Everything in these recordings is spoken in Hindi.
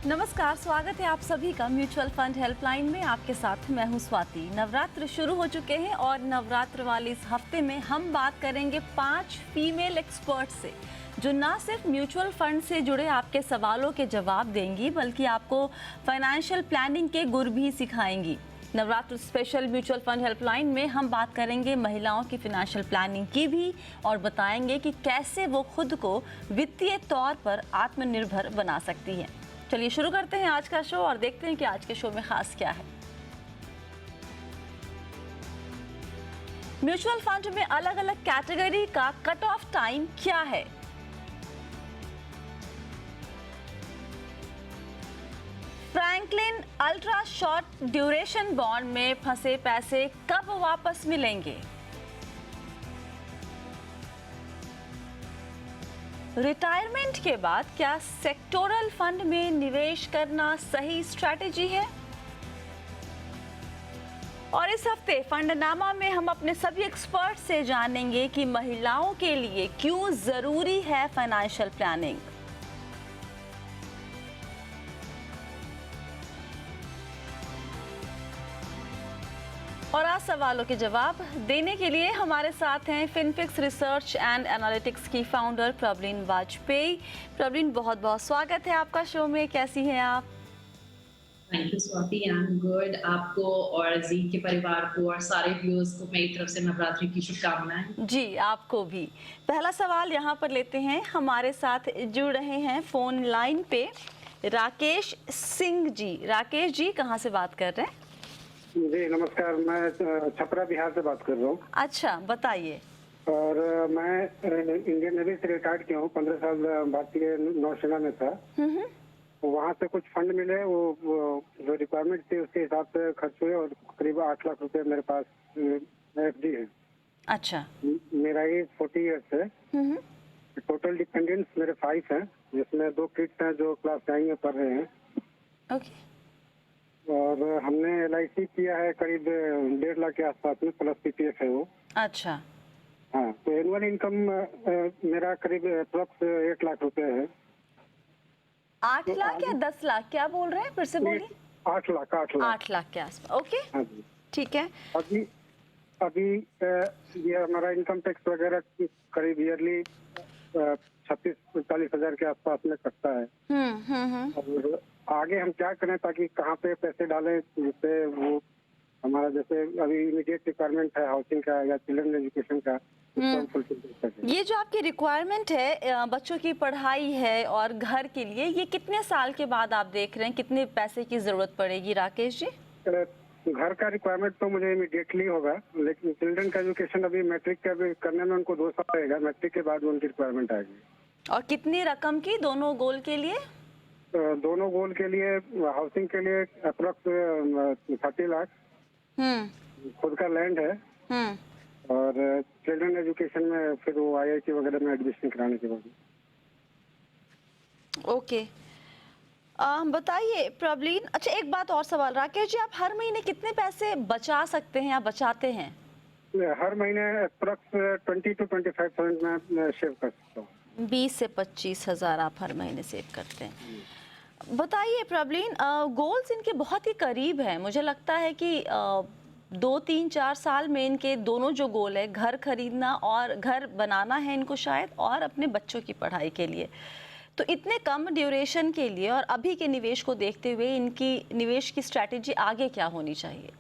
नमस्कार, स्वागत है आप सभी का म्यूचुअल फंड हेल्पलाइन में। आपके साथ मैं हूं स्वाति। नवरात्र शुरू हो चुके हैं और नवरात्र वाले इस हफ्ते में हम बात करेंगे 5 फीमेल एक्सपर्ट से, जो ना सिर्फ म्यूचुअल फंड से जुड़े आपके सवालों के जवाब देंगी बल्कि आपको फाइनेंशियल प्लानिंग के गुर भी सिखाएंगी। Navratra special mutual fund helpline में हम बात करेंगे महिलाओं की फाइनेंशियल प्लानिंग की भी और बताएंगे कि कैसे वो खुद को वित्तीय तौर पर आत्मनिर्भर बना सकती हैं। चलिए शुरू करते हैं आज का शो और देखते हैं कि आज के शो में खास क्या है। म्यूचुअल फंड में अलग अलग कैटेगरी का कट ऑफ टाइम क्या है? Franklin ultra short duration bond में फंसे पैसे कब वापस मिलेंगे? रिटायरमेंट के बाद क्या सेक्टोरल फंड में निवेश करना सही स्ट्रैटेजी है? और इस हफ्ते फंडनामा में हम अपने सभी एक्सपर्ट से जानेंगे कि महिलाओं के लिए क्यों जरूरी है फाइनेंशियल प्लानिंग। और आज सवालों के जवाब देने के लिए हमारे साथ हैं फिनफिक्स रिसर्च एंड एनालिटिक्स की फाउंडर प्रॉब्लिन वाजपेयी। प्रॉब्लिन, बहुत बहुत स्वागत है आपका शो में। कैसी हैं आप? Thank you Swati, I am good. आपको और जी के परिवार को और सारे व्यूअर्स को मेरी तरफ से नवरात्रि की शुभकामनाएं। जी, आपको भी। पहला सवाल यहाँ पर लेते हैं। हमारे साथ जुड़ रहे हैं फोन लाइन पे राकेश सिंह जी। राकेश जी, कहाँ से बात कर रहे हैं? जी नमस्कार, मैं छपरा बिहार से बात कर रहा हूँ। अच्छा, बताइए। और मैं इंडियन नेवी से रिटायर्ड किया हूँ। 15 साल भारतीय नौसेना में था। वहाँ से कुछ फंड मिले, वो जो रिक्वायरमेंट थी उसके हिसाब से खर्च हुए और करीब 8 लाख रुपए मेरे पास एफडी है। अच्छा। मेरा एज 40 ईयर्स है। टोटल डिपेंडेंट्स मेरे 5 हैं, जिसमें 2 किड्स हैं जो क्लास 9 में पढ़ रहे हैं। ओके। और हमने LIC किया है करीब 1.5 लाख के आसपास में, प्लस PPF है वो। अच्छा। हाँ, तो एनुअल इनकम मेरा करीब अप्रोक्स 8 लाख रुपए है। 8 तो लाख या 10 लाख, क्या बोल रहे हैं? फिर से बोलिए। 8 लाख 8 लाख 8 लाख के आसपास। ओके, हाँ जी। ठीक है। अभी अभी ये हमारा इनकम टैक्स वगैरह करीब ईयरली 36-40 हजार के आसपास में कटता है। और आगे हम क्या करें ताकि कहाँ पे पैसे डालें जिससे वो हमारा, जैसे अभी इमीडिएट रिक्वायरमेंट है हाउसिंग का या चिल्ड्रन एजुकेशन का, उसको हम फुलफिल कर सकें। ये जो आपकी रिक्वायरमेंट है, बच्चों की पढ़ाई है और घर के लिए, ये कितने साल के बाद आप देख रहे हैं कितने पैसे की जरूरत पड़ेगी राकेश जी? घर का रिक्वायरमेंट तो मुझे इमीडिएटली होगा, लेकिन चिल्ड्रन का एजुकेशन अभी मैट्रिक का भी करने में उनको 2 साल लगेगा। मैट्रिक के बाद उनकी रिक्वायरमेंट आएगी। और कितनी रकम की दोनों गोल के लिए? दोनों गोल के लिए, हाउसिंग के लिए अप्रोक्स 30 लाख खुद का लैंड है। और चिल्ड्रन एजुकेशन में फिर वो IIT वगैरह में एडमिशन कराने के बाद। ओके। बताइए प्रॉब्लिन। अच्छा, एक बात और सवाल राकेश जी, आप हर महीने कितने पैसे बचा सकते हैं या बचाते हैं? हर महीने अप्रोक्स 20 to 25,000 में सेव कर सकता हूँ। 20 से 25 हजार आप हर महीने सेव करते हैं। बताइए प्रॉब्लिन, गोल्स इनके बहुत ही करीब है। मुझे लगता है कि 2, 3, 4 साल में इनके दोनों जो गोल है, घर खरीदना और घर बनाना है इनको शायद, और अपने बच्चों की पढ़ाई के लिए। तो इतने कम ड्यूरेशन के लिए और अभी के निवेश को देखते हुए इनकी निवेश की स्ट्रैटेजी आगे क्या होनी चाहिए?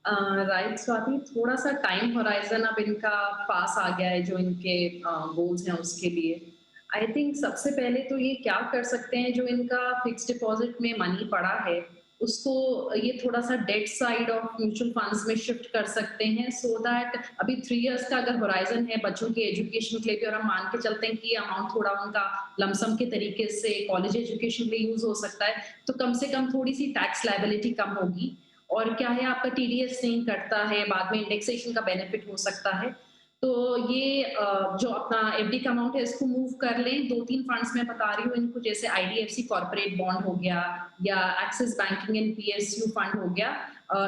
राइट स्वाति, थोड़ा सा टाइम होराइजन अब इनका पास आ गया है जो इनके गोल्स हैं उसके लिए। आई थिंक सबसे पहले तो ये क्या कर सकते हैं, जो इनका फिक्स डिपॉजिट में मनी पड़ा है उसको ये थोड़ा सा debt side of mutual funds में शिफ्ट कर सकते हैं, सो दैट अभी 3 इयर्स का अगर होराइजन है बच्चों के एजुकेशन के लिए भी, और हम मान के चलते हैं कि अमाउंट थोड़ा उनका लमसम के तरीके से कॉलेज एजुकेशन के लिए यूज हो सकता है, तो कम से कम थोड़ी सी टैक्स लायबिलिटी कम होगी। और क्या है, आपका TDS नहीं कटता है, बाद में इंडेक्सेशन का बेनिफिट हो सकता है। तो ये जो अपना एफडी का अमाउंट है इसको मूव कर लें। 2-3 फंड्स मैं बता रही हूँ इनको, जैसे IDFC कॉर्पोरेट बॉन्ड हो गया या axis banking and PSU fund हो गया,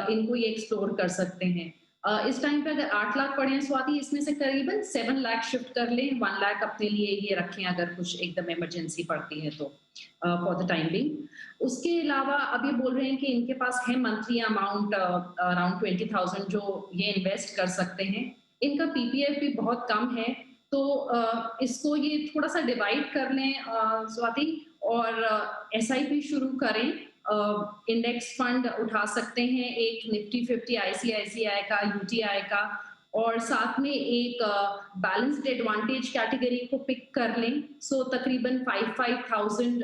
इनको ये एक्सप्लोर कर सकते हैं। इस टाइम पे अगर 8 लाख पड़े हैं स्वाति, इसमें से करीबन 7 लाख शिफ्ट कर लें, 1 लाख अपने लिए ये रखें अगर कुछ एकदम इमरजेंसी पड़ती है तो फॉर द टाइम बिंग। उसके अलावा अब ये बोल रहे हैं कि इनके पास है मंथली अमाउंट अराउंड 20,000 जो ये इन्वेस्ट कर सकते हैं। इनका पीपीएफ भी बहुत कम है, तो इसको ये थोड़ा सा डिवाइड कर लें स्वाति, और एसआईपी शुरू करें। इंडेक्स फंड उठा सकते हैं, एक निफ्टी 50 आईसीआईसीआई का, यूटीआई का, और साथ में एक बैलेंस्ड एडवांटेज कैटेगरी को पिक कर लें। सो तकरीबन 5,000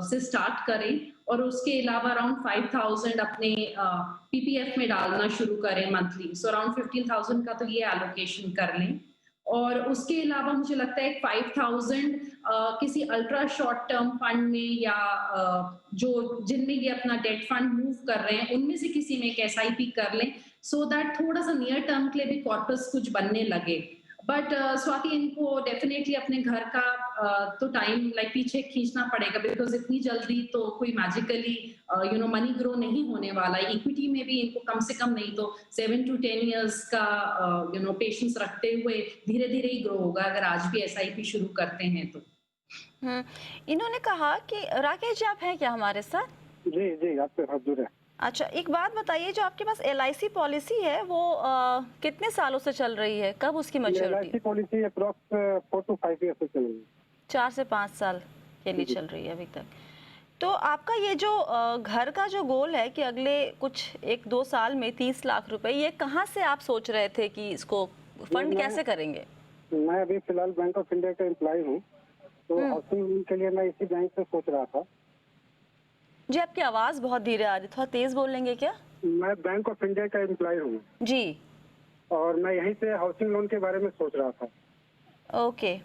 से स्टार्ट करें, और उसके अलावा अराउंड 5,000 अपने पीपीएफ में डालना शुरू करें मंथली। सो अराउंड 15,000 का तो ये एलोकेशन कर लें। और उसके अलावा मुझे लगता है 5,000 किसी अल्ट्रा शॉर्ट टर्म फंड में, या जो जिनमें ये अपना डेट फंड मूव कर रहे हैं उनमें से किसी में एक एसआईपी कर लें, सो दैट थोड़ा सा नियर टर्म के लिए भी कॉर्पस कुछ बनने लगे। बट स्वाति, इनको डेफिनेटली अपने घर का तो टाइम पीछे खींचना पड़ेगा, बिकॉज इतनी जल्दी तो कोई मैजिकली मनी ग्रो नहीं होने वाला है। इक्विटी में भी इनको कम से कम नहीं तो 7 to 10 years का पेशेंस रखते हुए धीरे धीरे ही ग्रो होगा, अगर आज भी एसआईपी शुरू करते हैं तो। इन्होंने कहा कि राकेश जी, आप हैं क्या हमारे साथ? जी जी, आपके साथ जुड़े। अच्छा, एक बात बताइए, जो आपके पास एलआईसी पॉलिसी है वो कितने सालों से चल रही है? कब उसकी maturity? LIC policy approx 4 to 5 years से चल रही है। 4 से 5 साल के लिए चल रही है अभी तक। तो आपका ये जो घर का जो गोल है कि अगले कुछ 1-2 साल में 30 लाख रुपए, ये कहाँ से आप सोच रहे थे कि इसको फंड कैसे करेंगे? मैं अभी फिलहाल बैंक ऑफ इंडिया का एम्प्लॉय हूँ, तो हाउसिंग के लिए मैं इसी बैंक से सोच रहा था। जी, आपकी आवाज़ बहुत धीरे आ रही, थोड़ा तेज बोलेंगे क्या? मैं बैंक ऑफ इंडिया का एम्प्लॉय हूँ जी, और मैं यहीं से हाउसिंग लोन के बारे में सोच रहा था। ओके।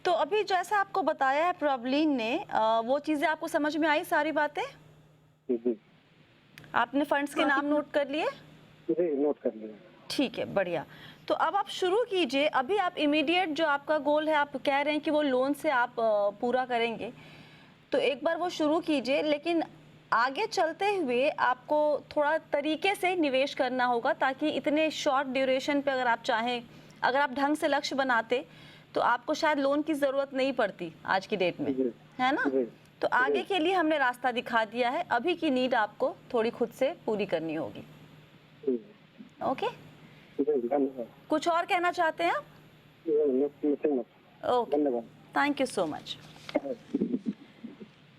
तो अभी जैसा आपको बताया है प्रॉब्लिन ने, वो चीज़ें आपको समझ में आई सारी बातें? जी, आपने फंड्स के नाम नोट कर लिए? जी नोट कर लिया। ठीक है, बढ़िया। तो अब आप शुरू कीजिए। अभी आप इमीडिएट जो आपका गोल है, आप कह रहे हैं कि वो लोन से आप पूरा करेंगे, तो एक बार वो शुरू कीजिए, लेकिन आगे चलते हुए आपको थोड़ा तरीके से निवेश करना होगा, ताकि इतने शॉर्ट ड्यूरेशन पे अगर आप चाहें, अगर आप ढंग से लक्ष्य बनाते तो आपको शायद लोन की ज़रूरत नहीं पड़ती आज की डेट में, है ना? तो आगे के लिए हमने रास्ता दिखा दिया है, अभी की नीड आपको थोड़ी खुद से पूरी करनी होगी। ओके, कुछ और कहना चाहते हैं आप? Okay, thank you so much.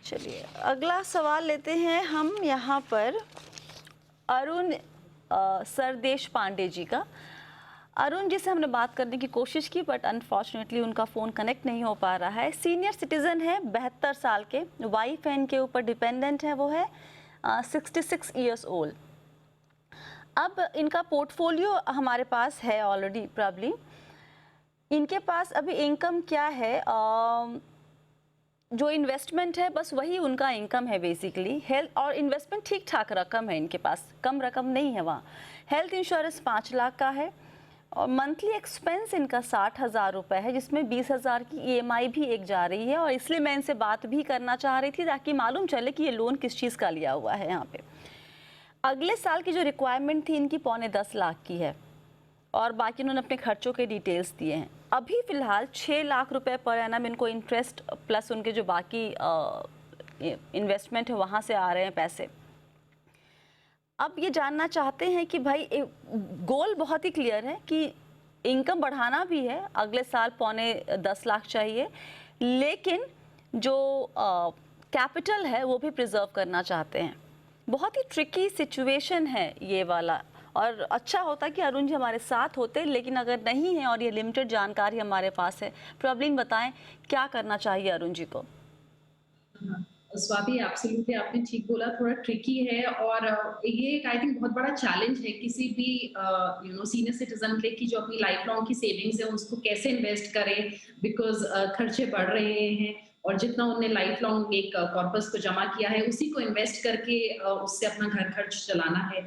चलिए अगला सवाल लेते हैं हम यहाँ पर अरुण सरदेश पांडे जी का। अरुण जी से हमने बात करने की कोशिश की, बट अनफॉर्चुनेटली उनका फ़ोन कनेक्ट नहीं हो पा रहा है। सीनियर सिटीज़न है, 72 साल के, वाइफ है इनके ऊपर डिपेंडेंट है, वो है 66 ईयर्स ओल्ड। अब इनका पोर्टफोलियो हमारे पास है ऑलरेडी प्रॉब्लम। इनके पास अभी इनकम क्या है, जो इन्वेस्टमेंट है बस वही उनका इनकम है बेसिकली। हेल्थ और इन्वेस्टमेंट ठीक ठाक रकम है इनके पास, कम रकम नहीं है वहाँ। हेल्थ इंश्योरेंस 5 लाख का है, और मंथली एक्सपेंस इनका 60,000 रुपये है, जिसमें 20,000 की ईएमआई भी एक जा रही है। और इसलिए मैं इनसे बात भी करना चाह रही थी, ताकि मालूम चले कि ये लोन किस चीज़ का लिया हुआ है यहाँ पे। अगले साल की जो रिक्वायरमेंट थी इनकी 9.25 लाख की है, और बाकी उन्होंने अपने खर्चों के डिटेल्स दिए हैं। अभी फ़िलहाल 6 लाख रुपए पर एनम इनको इंटरेस्ट प्लस उनके जो बाकी इन्वेस्टमेंट है वहाँ से आ रहे हैं पैसे। अब ये जानना चाहते हैं कि भाई गोल बहुत ही क्लियर है कि इनकम बढ़ाना भी है, अगले साल 9.25 लाख चाहिए, लेकिन जो कैपिटल है वो भी प्रिजर्व करना चाहते हैं। बहुत ही ट्रिकी सिचुएशन है ये वाला, और अच्छा होता कि अरुण जी हमारे साथ होते, लेकिन अगर नहीं है और ये लिमिटेड जानकारी हमारे पास है। प्रॉब्लम बताएं क्या करना चाहिए अरुण जी को? स्वाति, एब्सोल्युटली आपने ठीक बोला, थोड़ा ट्रिकी है, और ये एक आई थिंक बहुत बड़ा चैलेंज है किसी भी सीनियर सिटीजन के, कि जो अपनी लाइफ लॉन्ग की सेविंग्स है उसको कैसे इन्वेस्ट करें, बिकॉज खर्चे बढ़ रहे हैं, और जितना उन्होंने लाइफ लॉन्ग एक कॉर्पस को जमा किया है उसी को इन्वेस्ट करके उससे अपना घर खर्च चलाना है।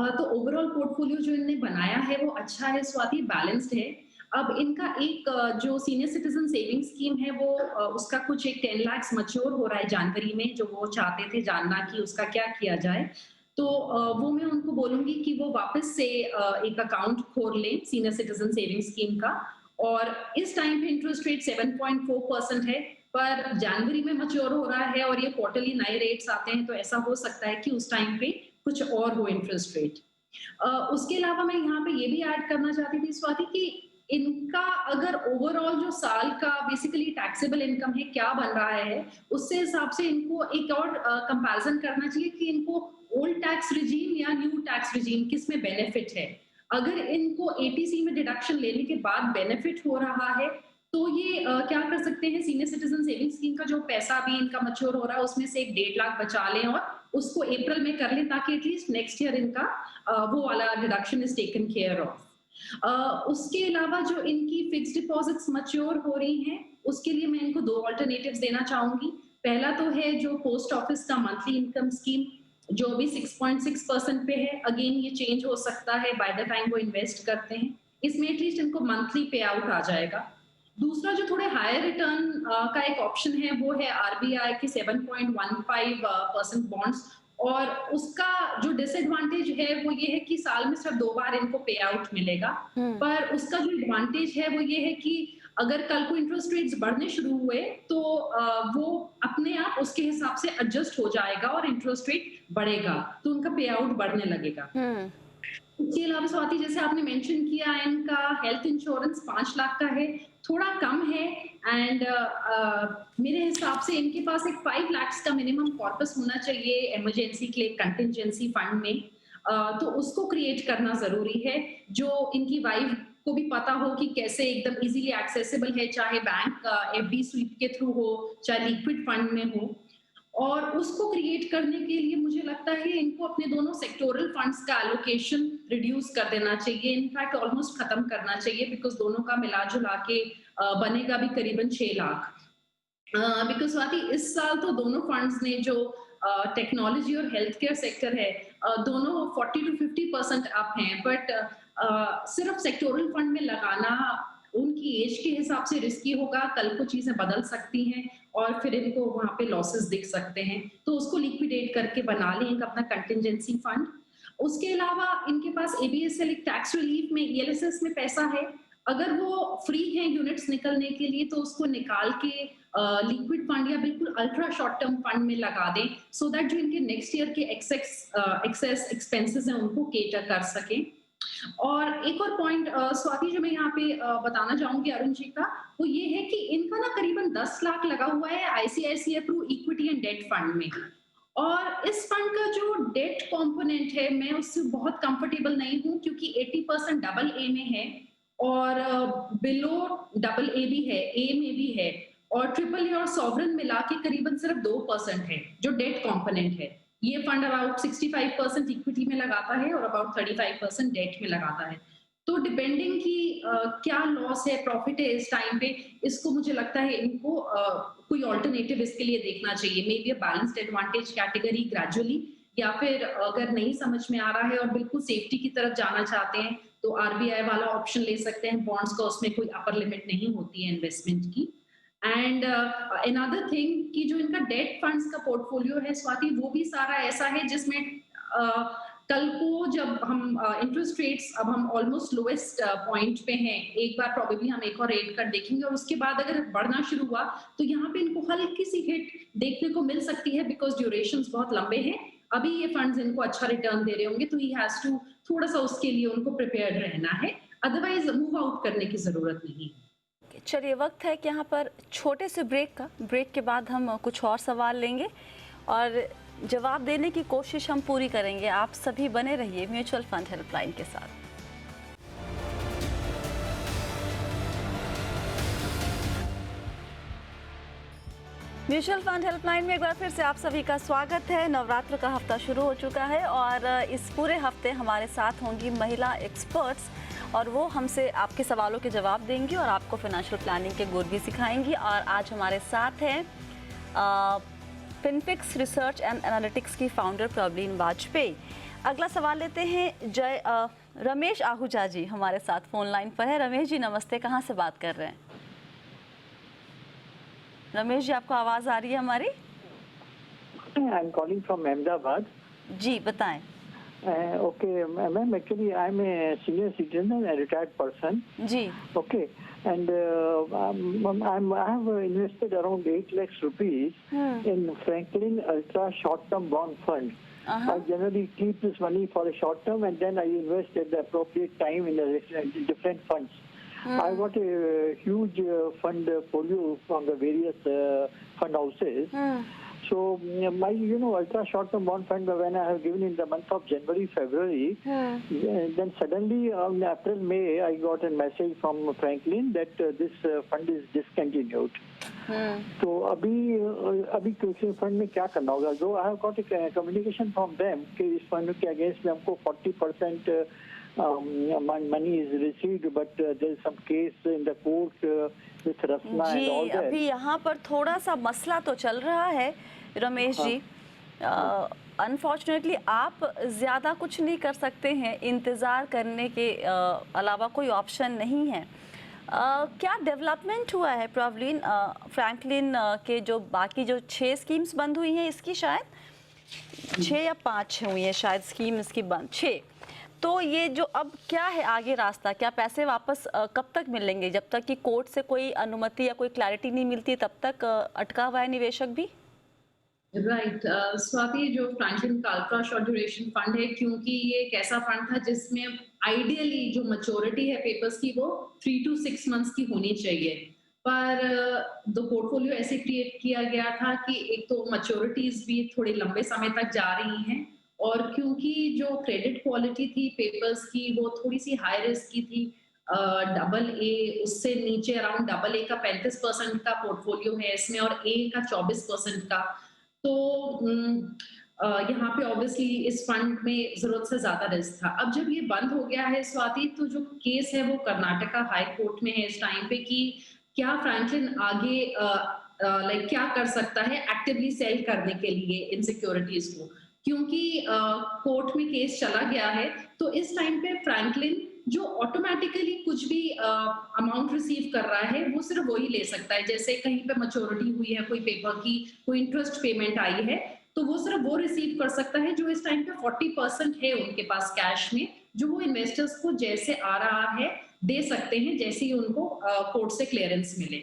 तो ओवरऑल पोर्टफोलियो जो इन्होंने बनाया है वो अच्छा है स्वाति, बैलेंस्ड है। अब इनका एक जो सीनियर सिटीजन सेविंग स्कीम है वो उसका कुछ एक 10 लाख मैच्योर हो रहा है जनवरी में, जो वो चाहते थे जानना कि उसका क्या किया जाए। तो वो मैं उनको बोलूँगी कि वो वापस से एक अकाउंट खोल लें सीनियर सिटीज़न सेविंग स्कीम का। और इस टाइम पे इंटरेस्ट रेट 7.4% है, पर जनवरी में मैच्योर हो रहा है और ये क्वार्टरली नए रेट्स आते हैं, तो ऐसा हो सकता है कि उस टाइम पे कुछ और हो इंटरेस्ट रेट। उसके अलावा मैं यहाँ पे ये भी ऐड करना चाहती थी स्वाति कि इनका अगर ओवरऑल जो साल का बेसिकली टैक्सेबल इनकम है क्या बन रहा है, उससे हिसाब से इनको एक और कंपैरिजन करना चाहिए कि इनको ओल्ड टैक्स रिजीम या न्यू टैक्स रिजीम किस में बेनिफिट है। अगर इनको एटीसी में डिडक्शन लेने के बाद बेनिफिट हो रहा है, तो ये क्या कर सकते हैं, सीनियर सिटीजन सेविंग स्कीम का जो पैसा भी इनका मैच्योर हो रहा है उसमें से एक 1.5 लाख बचा लें और उसको अप्रैल में कर लें, ताकि एटलीस्ट नेक्स्ट ईयर इनका वो वाला deduction is taken care of. उसके अलावा जो इनकी फिक्स डिपॉजिट्स मैच्योर हो रही हैं, उसके लिए मैं इनको 2 अल्टरनेटिव्स देना चाहूंगी। पहला तो है जो पोस्ट ऑफिस का मंथली इनकम स्कीम, जो भी 6.6% पे है। अगेन ये चेंज हो सकता है बाय द टाइम वो इन्वेस्ट करते हैं। इसमें एटलीस्ट इनको मंथली पे आउट आ जाएगा। दूसरा जो थोड़े हायर रिटर्न का एक ऑप्शन है, वो है आरबीआई के 7.15% बॉन्ड्स। और उसका जो डिसएडवांटेज है वो ये है कि साल में सिर्फ 2 बार इनको पे आउट मिलेगा। पर उसका जो एडवांटेज है वो ये है कि अगर कल को इंटरेस्ट रेट्स बढ़ने शुरू हुए तो वो अपने आप उसके हिसाब से एडजस्ट हो जाएगा और इंटरेस्ट रेट बढ़ेगा तो उनका पे आउट बढ़ने लगेगा। इसके अलावा स्वाति, जैसे आपने मेंशन किया, इनका हेल्थ इंश्योरेंस 5 लाख का है, थोड़ा कम है। एंड मेरे हिसाब से इनके पास एक 5 लाख का मिनिमम कॉर्पस होना चाहिए इमरजेंसी के लिए कंटिंजेंसी फंड में। तो उसको क्रिएट करना जरूरी है, जो इनकी वाइफ को भी पता हो कि कैसे एकदम इजीली एक्सेसिबल है, चाहे बैंक एफडी स्वीप के थ्रू हो चाहे लिक्विड फंड में हो। और उसको क्रिएट करने के लिए मुझे लगता है इनको अपने दोनों सेक्टोरल फंड्स का एलोकेशन रिड्यूस कर देना चाहिए, इनफैक्ट ऑलमोस्ट खत्म करना चाहिए, बिकॉज दोनों का मिला जुला के बनेगा भी करीबन 6 लाख। बिकॉज स्वाति, इस साल तो दोनों फंड्स ने जो टेक्नोलॉजी और हेल्थ केयर सेक्टर है, दोनों 40 to 50% अप हैं, बट सिर्फ सेक्टोरल फंड में लगाना उनकी एज के हिसाब से रिस्की होगा। कल को चीजें बदल सकती हैं और फिर इनको वहां पे लॉसेस दिख सकते हैं, तो उसको लिक्विडेट करके बना लें एक अपना कंटिंजेंसी फंड। उसके अलावा इनके पास एबीएसएल टैक्स रिलीफ में ईएलएसएस में पैसा है, अगर वो फ्री है यूनिट्स निकलने के लिए तो उसको निकाल के लिक्विड फंड या बिल्कुल अल्ट्रा शॉर्ट टर्म फंड में लगा दें, सो दैट जो इनके नेक्स्ट ईयर के एक्सेस एक्सपेंसेस हैं उनको केटर कर सकें। और एक और पॉइंट स्वाति जो मैं यहाँ पे बताना चाहूंगी अरुण जी का, वो ये है कि इनका ना करीबन 10 लाख लगा हुआ है ICICI Pru equity and debt fund में। और इस फंड का जो डेट कंपोनेंट है, मैं उससे बहुत कंफर्टेबल नहीं हूँ, क्योंकि 80% डबल ए में है और बिलो डबल ए भी है, ए में भी है, और ट्रिपल ए और सॉवरन मिला के करीबन सिर्फ 2% है जो डेट कंपोनेंट है। ये फंड अबाउट 65% इक्विटी में लगाता है और अबाउट 35% डेट में लगाता है। तो डिपेंडिंग कि क्या लॉस है प्रॉफिट है इस टाइम पे, इसको मुझे लगता है इनको कोई ऑल्टरनेटिव इसके लिए देखना चाहिए, may be balanced advantage category gradually, या फिर अगर नहीं समझ में आ रहा है और बिल्कुल सेफ्टी की तरफ जाना चाहते हैं तो आरबीआई वाला ऑप्शन ले सकते हैं बॉन्ड्स का, उसमें कोई अपर लिमिट नहीं होती है इन्वेस्टमेंट की। एंड अनदर थिंग कि जो इनका डेट फंड्स का पोर्टफोलियो है स्वाति, वो भी सारा ऐसा है जिसमें कल को जब हम इंटरेस्ट रेट्स अब हम ऑलमोस्ट लोएस्ट पॉइंट पे हैं, एक बार प्रॉबेबली हम एक और रेट कट देखेंगे और उसके बाद अगर बढ़ना शुरू हुआ तो यहाँ पे इनको हल्की सी हिट देखने को मिल सकती है, बिकॉज ड्यूरेशंस बहुत लंबे हैं। अभी ये फंड्स इनको अच्छा रिटर्न दे रहे होंगे तो ही हैज टू थोड़ा सा उसके लिए उनको प्रिपेयर्ड रहना है, अदरवाइज मूव आउट करने की जरूरत नहीं। चलिए, वक्त है कि यहाँ पर छोटे से ब्रेक के बाद हम कुछ और सवाल लेंगे और जवाब देने की कोशिश हम पूरी करेंगे। आप सभी बने रहिए म्यूचुअल फंड हेल्पलाइन के साथ। म्यूचुअल फंड हेल्पलाइन में एक बार फिर से आप सभी का स्वागत है। नवरात्र का हफ्ता शुरू हो चुका है और इस पूरे हफ्ते हमारे साथ होंगी महिला एक्सपर्ट्स और वो हमसे आपके सवालों के जवाब देंगी और आपको फाइनेंशियल प्लानिंग के गुर भी सिखाएंगी। और आज हमारे साथ हैं फिनफिक्स रिसर्च एंड एनालिटिक्स की फाउंडर प्रवीण वाजपेयी। अगला सवाल लेते हैं रमेश आहूजा जी हमारे साथ फोन लाइन पर है। रमेश जी नमस्ते, कहाँ से बात कर रहे हैं? रमेश जी, आपको आवाज़ आ रही है हमारी? I am calling from Ahmedabad. जी बताएं। Okay, ma'am, actually I'm a senior citizen and a retired person. Ji. Okay, and I have invested around 8 lakhs rupees in Franklin Ultra Short-Term Bond Fund. I generally keep this money for a short term and then I invest at the appropriate time in the different funds. I got a huge fund folio from the various fund houses. So my, ultra short-term bond fund, when I have given in the month of January, February, then suddenly on April, May, I got a message from Franklin that this fund is discontinued. तो अभी कृषि फंड में क्या करना होगा? जो I have got a communication from them कि इस फंड के अगेंस्ट में हमको 40% money is received, but there is some case in the court with Rasna and all that. अभी यहाँ पर थोड़ा सा मसला तो चल रहा है रमेश जी। अनफॉर्चुनेटली आप ज़्यादा कुछ नहीं कर सकते हैं, इंतज़ार करने के अलावा कोई ऑप्शन नहीं है। क्या डेवलपमेंट हुआ है प्रॉब्लिन फ्रैंकलिन के जो बाकी जो 6 स्कीम्स बंद हुई हैं, इसकी शायद 6 या 5 हुई हैं शायद स्कीम इसकी बंद, 6। तो ये जो अब क्या है आगे रास्ता, क्या पैसे वापस कब तक मिलेंगे? जब तक कि कोर्ट से कोई अनुमति या कोई क्लैरिटी नहीं मिलती तब तक अटका हुआ है निवेशक भी? राइट स्वाति, जो फ्रैंकलिन का अल्ट्रा शॉर्ट ड्यूरेशन फंड है, क्योंकि ये एक ऐसा फंड था जिसमें आइडियली जो मैच्योरिटी है पेपर्स की वो 3 to 6 मंथ्स की होनी चाहिए, पर द पोर्टफोलियो ऐसे क्रिएट किया गया था कि एक तो मैच्योरिटीज भी थोड़े लंबे समय तक जा रही हैं और क्योंकि जो क्रेडिट क्वालिटी थी पेपर्स की वो थोड़ी सी हाई रिस्क की थी, AA उससे नीचे अराउंड AA का 35% का पोर्टफोलियो है इसमें और A का 24% का। तो यहाँ पे ऑब्वियसली इस फंड में जरूरत से ज्यादा रिस्क था। अब जब ये बंद हो गया है स्वाति, तो जो केस है वो कर्नाटका हाई कोर्ट में है इस टाइम पे कि क्या फ्रैंकलिन आगे क्या कर सकता है एक्टिवली सेल करने के लिए इन सिक्योरिटीज को, क्योंकि कोर्ट में केस चला गया है। तो इस टाइम पे फ्रैंकलिन जो ऑटोमेटिकली कुछ भी अमाउंट रिसीव कर रहा है वो सिर्फ वही ले सकता है। जैसे कहीं पे मैच्योरिटी हुई है कोई पेपर की, कोई इंटरेस्ट पेमेंट आई है, तो वो सिर्फ वो रिसीव कर सकता है जो इस टाइम पे 40% है उनके पास कैश में, जो वो इन्वेस्टर्स को जैसे आ रहा है दे सकते हैं जैसे ही उनको कोर्ट से क्लियरेंस मिले।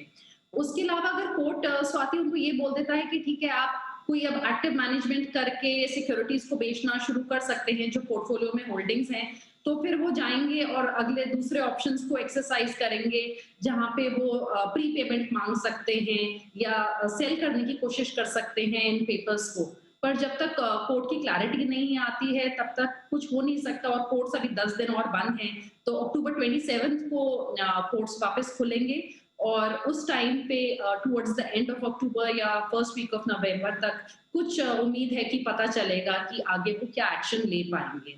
उसके अलावा अगर कोर्ट स्वाति उनको ये बोल देता है कि ठीक है आप कोई अब एक्टिव मैनेजमेंट करके सिक्योरिटीज को बेचना शुरू कर सकते हैं जो पोर्टफोलियो में होल्डिंग्स हैं, तो फिर वो जाएंगे और अगले दूसरे ऑप्शंस को एक्सरसाइज करेंगे जहां पे वो प्री पेमेंट मांग सकते हैं या सेल करने की कोशिश कर सकते हैं इन पेपर्स को। पर जब तक कोर्ट की क्लैरिटी नहीं आती है तब तक कुछ हो नहीं सकता और कोर्ट्स अभी 10 दिन और बंद हैं। तो अक्टूबर 27 को कोर्ट्स वापस खुलेंगे और उस टाइम पे towards the end of October या फर्स्ट वीक ऑफ नवंबर तक कुछ उम्मीद है कि पता चलेगा कि आगे वो क्या एक्शन ले पाएंगे।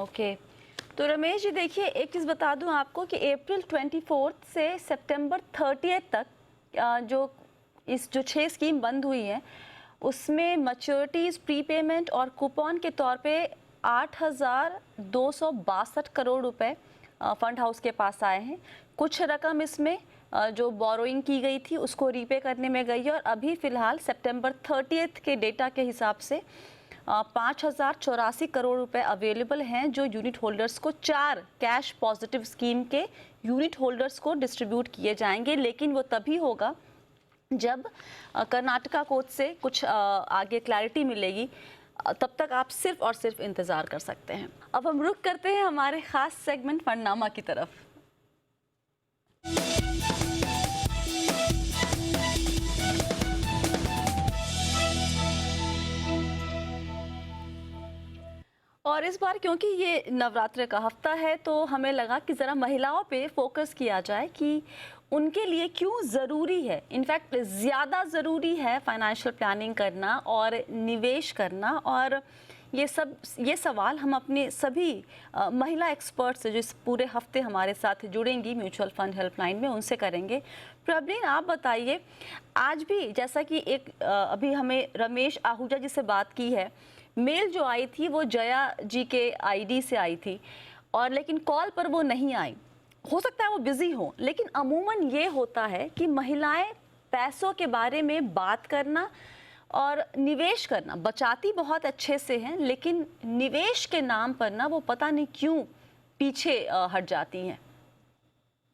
ओके तो रमेश जी देखिए, एक चीज़ बता दूं आपको कि अप्रैल 24 से सितंबर 30 तक जो 6 स्कीम बंद हुई हैं उसमें मैच्योरिटीज़, प्रीपेमेंट और कूपन के तौर पे 8,262 करोड़ रुपए फंड हाउस के पास आए हैं। कुछ रकम इसमें जो बोरोइंग की गई थी उसको रीपे करने में गई है और अभी फ़िलहाल सितंबर 30 के डेटा के हिसाब से 5,084 करोड़ रुपए अवेलेबल हैं जो यूनिट होल्डर्स को 4 कैश पॉजिटिव स्कीम के यूनिट होल्डर्स को डिस्ट्रीब्यूट किए जाएंगे। लेकिन वो तभी होगा जब कर्नाटका कोर्ट से कुछ आगे क्लैरिटी मिलेगी, तब तक आप सिर्फ और सिर्फ इंतज़ार कर सकते हैं। अब हम रुक करते हैं हमारे ख़ास सेगमेंट फंडनामा की तरफ। और इस बार क्योंकि ये नवरात्र का हफ्ता है तो हमें लगा कि ज़रा महिलाओं पे फोकस किया जाए कि उनके लिए क्यों ज़रूरी है, इनफैक्ट ज़्यादा ज़रूरी है फाइनेंशियल प्लानिंग करना और निवेश करना। और ये सवाल हम अपने सभी महिला एक्सपर्ट से जो इस पूरे हफ्ते हमारे साथ जुड़ेंगी म्यूचुअल फंड हेल्पलाइन में, उनसे करेंगे। प्रवीण आप बताइए, आज भी जैसा कि एक अभी हमें रमेश आहूजा जी से बात की है, मेल जो आई थी वो जया जी के आईडी से आई थी और लेकिन कॉल पर वो नहीं आई। हो सकता है वो बिज़ी हो, लेकिन अमूमन ये होता है कि महिलाएं पैसों के बारे में बात करना और निवेश करना, बचाती बहुत अच्छे से हैं, लेकिन निवेश के नाम पर ना वो पता नहीं क्यों पीछे हट जाती हैं।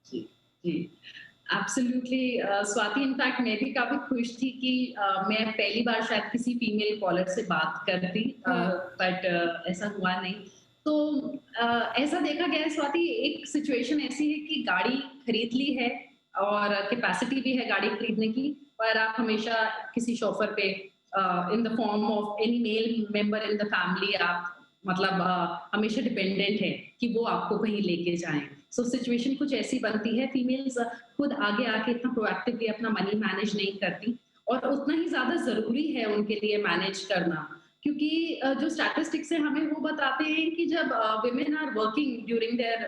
जी जी, एब्सोल्युटली स्वाति, इनफैक्ट मैं भी काफी खुश थी कि मैं पहली बार शायद किसी फीमेल कॉलर से बात करती, बट ऐसा हुआ नहीं। तो ऐसा देखा गया है स्वाति, एक सिचुएशन ऐसी है कि गाड़ी खरीद ली है और कैपेसिटी भी है गाड़ी खरीदने की, पर आप हमेशा किसी शोफर पे in the form of any male member in the family आप मतलब हमेशा डिपेंडेंट है कि वो आपको कहीं लेके जाएं। सो सिचुएशन कुछ ऐसी बनती है, फीमेल्स खुद आगे आके इतना प्रोएक्टिवली अपना मनी मैनेज नहीं करती, और उतना ही ज्यादा जरूरी है उनके लिए मैनेज करना, क्योंकि जो स्टैटिस्टिक्स है हमें वो बताते हैं कि जब women are working during their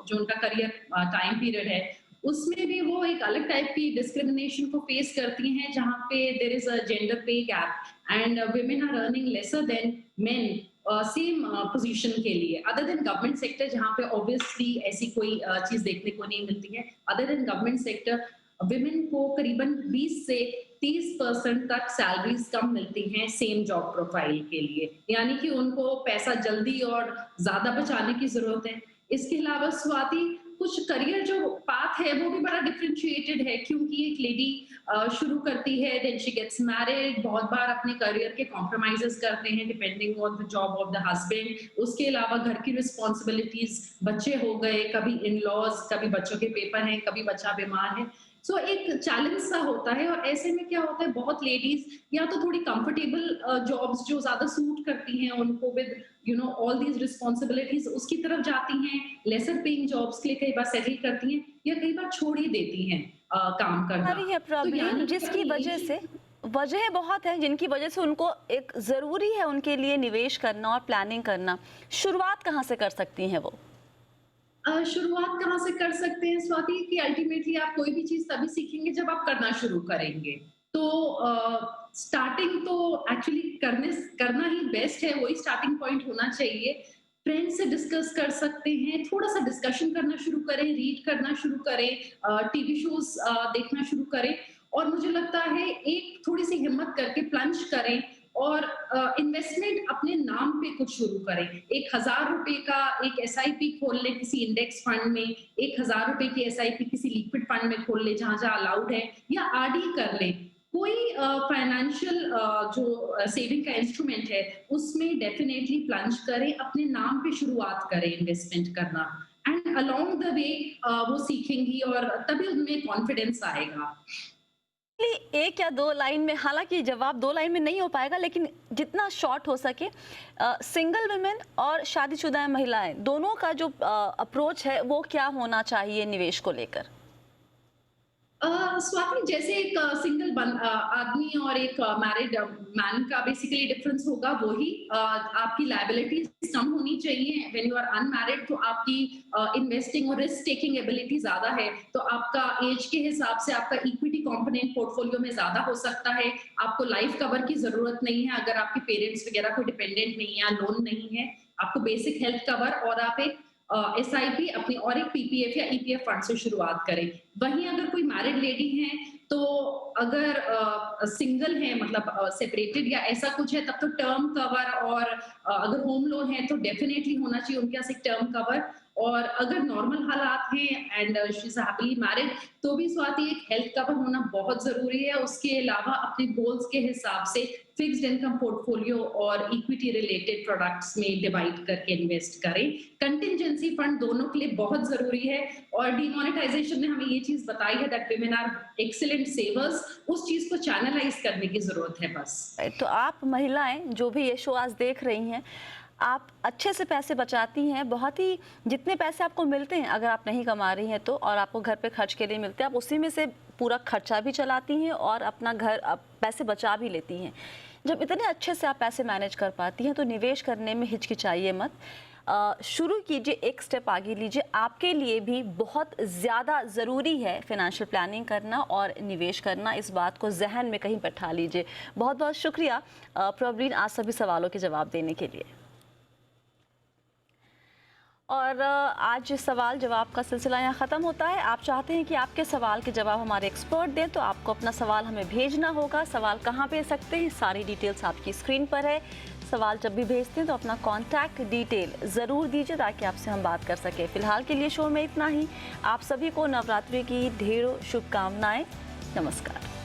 जो उनका करियर टाइम पीरियड है, उसमें भी वो एक अलग टाइप की डिस्क्रिमिनेशन को फेस करती हैं, जहाँ पे there is a gender pay gap and women are earning lesser than men same position के लिए, अदर देन गवर्नमेंट सेक्टर जहाँ पे ऑब्वियसली ऐसी कोई चीज देखने को नहीं मिलती है। Other than government sector women को करीबन 20 से 30% तक सैलरीज कम मिलती हैं सेम जॉब प्रोफाइल के लिए, यानी कि उनको पैसा जल्दी और ज्यादा बचाने की जरूरत है। इसके अलावा स्वाति, कुछ करियर जो पाथ है वो भी बड़ा डिफरेंशिएटेड है, क्योंकि एक लेडी शुरू करती है, देन शी गेट्स मैरिड, बहुत बार अपने करियर के कॉम्प्रोमाइजेस करते हैं depending on the job of the husband. उसके अलावा घर की रिस्पॉन्सिबिलिटीज, बच्चे हो गए, कभी इन लॉज, कभी बच्चों के पेपर हैं, कभी बच्चा बीमार है। सो एक चैलेंज सा होता है, और ऐसे में क्या होता है, बहुत लेडीज या तो थोड़ी कंफर्टेबल जॉब्स जो ज्यादा सूट करती हैं उनको विद ऑल दीज रिस्पॉन्सिबिलिटीज, उसकी तरफ जाती हैं, लेसर पेइंग जॉब्स के लिए कई बार सेटल करती हैं, या कई बार छोड़ ही देती हैं काम करना। है प्रॉब्लम, जिसकी वजह से वजह बहुत है जिनकी वजह से उनको एक ज़रूरी है उनके लिए निवेश करना और प्लानिंग करना। शुरुआत कहाँ से कर सकती हैं वो? शुरुआत कहाँ से कर सकते हैं स्वाति, कि अल्टीमेटली आप कोई भी चीज तभी सीखेंगे जब आप करना शुरू करेंगे। तो स्टार्टिंग तो एक्चुअली करना ही बेस्ट है, वही स्टार्टिंग पॉइंट होना चाहिए। फ्रेंड्स से डिस्कस कर सकते हैं, थोड़ा सा डिस्कशन करना शुरू करें, रीड करना शुरू करें, टीवी शोज देखना शुरू करें, और मुझे लगता है एक थोड़ी सी हिम्मत करके प्लंज करें और इन्वेस्टमेंट अपने नाम पे कुछ शुरू करें। 1000 रुपए का एक SIP खोल ले किसी इंडेक्स फंड में, 1000 रुपए की SIP किसी लिक्विड फंड में खोल ले जहां जहां अलाउड है, या RD कर ले। कोई फाइनेंशियल जो सेविंग का इंस्ट्रूमेंट है उसमें डेफिनेटली प्लंज करें, अपने नाम पे शुरुआत करें इन्वेस्टमेंट करना, एंड अलोंग द वे वो सीखेंगी और तभी उनमें कॉन्फिडेंस आएगा। एक या दो लाइन में, हालांकि जवाब दो लाइन में नहीं हो पाएगा, लेकिन जितना शॉर्ट हो सके, सिंगल वुमेन और शादीशुदा महिलाएं दोनों का जो अप्रोच है वो क्या होना चाहिए निवेश को लेकर? स्वाति, जैसे एक सिंगल आदमी और एक मैरिड मैन का बेसिकली डिफरेंस होगा, वही आपकी लायबिलिटीज कम होनी चाहिए। व्हेन यू आर अनमैरिड तो आपकी इन्वेस्टिंग और रिस्क टेकिंग एबिलिटी ज्यादा है, तो आपका एज के हिसाब से आपका इक्विटी कंपोनेंट पोर्टफोलियो में ज्यादा हो सकता है। आपको लाइफ कवर की जरूरत नहीं है अगर आपके पेरेंट्स वगैरह कोई डिपेंडेंट नहीं है या लोन नहीं है। आपको बेसिक हेल्थ कवर और आप एक SIP अपनी और एक PPF या EPF फंड से शुरुआत करें। वहीं अगर कोई मैरिड लेडी है तो अगर सिंगल है, मतलब सेपरेटेड या ऐसा कुछ है, तब तो टर्म कवर, और अगर होम लोन है तो डेफिनेटली होना चाहिए उनके पास एक टर्म कवर। और अगर नॉर्मल हालात हैं and she is happily married तो भी स्वाति एक हेल्थ कवर होना बहुत जरूरी है। उसके अलावा अपने गोल्स के हिसाब से फिक्स्ड इनकम पोर्टफोलियो और इक्विटी रिलेटेड प्रोडक्ट्स में डिवाइड करके इन्वेस्ट करें। कंटिंजेंसी फंड दोनों के लिए बहुत जरूरी है, और डीमोनेटाइजेशन ने हमें ये चीज बताई है दैट विमेन आर एक्सीलेंट सेवर्स। उस चीज को चैनलाइज करने की जरूरत है बस। तो आप महिलाएं जो भी ये शो आज देख रही हैं, आप अच्छे से पैसे बचाती हैं, बहुत ही जितने पैसे आपको मिलते हैं अगर आप नहीं कमा रही हैं तो, और आपको घर पे खर्च के लिए मिलते हैं, आप उसी में से पूरा खर्चा भी चलाती हैं और अपना घर पैसे बचा भी लेती हैं। जब इतने अच्छे से आप पैसे मैनेज कर पाती हैं तो निवेश करने में हिचकिचाइए मत, शुरू कीजिए, एक स्टेप आगे लीजिए। आपके लिए भी बहुत ज़्यादा ज़रूरी है फाइनेंशियल प्लानिंग करना और निवेश करना, इस बात को जहन में कहीं बैठा लीजिए। बहुत बहुत शुक्रिया प्रवीण आज सभी सवालों के जवाब देने के लिए। और आज सवाल जवाब का सिलसिला यहाँ ख़त्म होता है। आप चाहते हैं कि आपके सवाल के जवाब हमारे एक्सपर्ट दें, तो आपको अपना सवाल हमें भेजना होगा। सवाल कहाँ भेज सकते हैं, सारी डिटेल्स आपकी स्क्रीन पर है। सवाल जब भी भेजते हैं तो अपना कॉन्टैक्ट डिटेल ज़रूर दीजिए ताकि आपसे हम बात कर सकें। फ़िलहाल के लिए शो में इतना ही। आप सभी को नवरात्रि की ढेरों शुभकामनाएँ। नमस्कार।